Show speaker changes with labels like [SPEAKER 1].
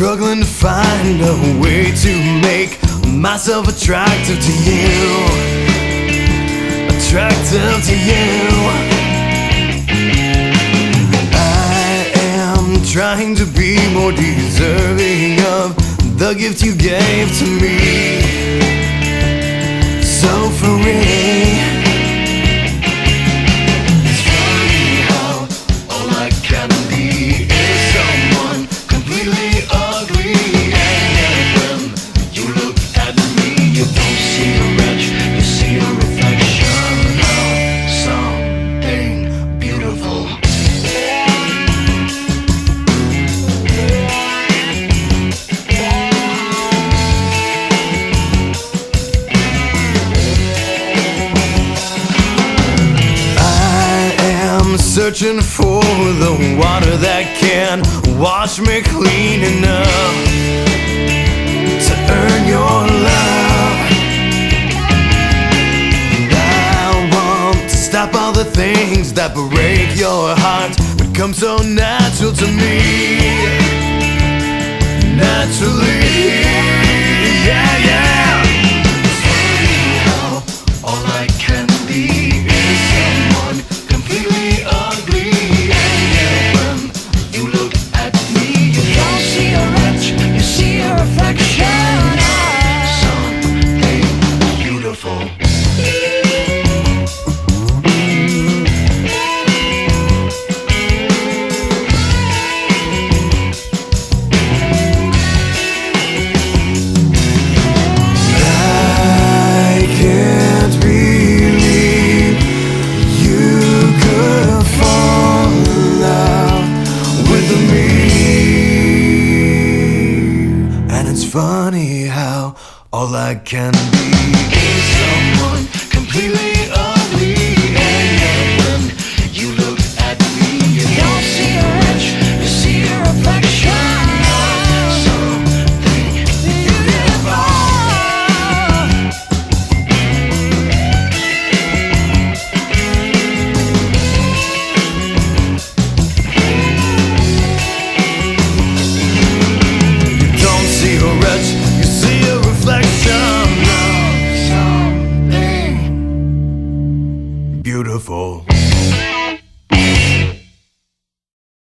[SPEAKER 1] struggling to find a way to make myself attractive to you. Attractive to you. I am trying to be more deserving of the gift you gave to me. So free. It's funny how all I can be is someone completely ugly. And yet when you look at me, you don't see a wretch, you see a reflection of something beautiful. Searching for the water that can wash me clean enough to earn your love. And I want to stop all the things that break your heart, but come so natural to me. Naturally, yeah, yeah. It's funny how all I can be is someone completely ugly. And yet when you look at me, you don't see a wretch, you see a reflection of something beautiful. I can't believe you could fall in love with me. And it's funny how all I can be is someone completely ugly. And yet when you look at me, you don't see a wretch, you see a reflection of something beautiful. You don't see a wretch, you see a reflection of something beautiful.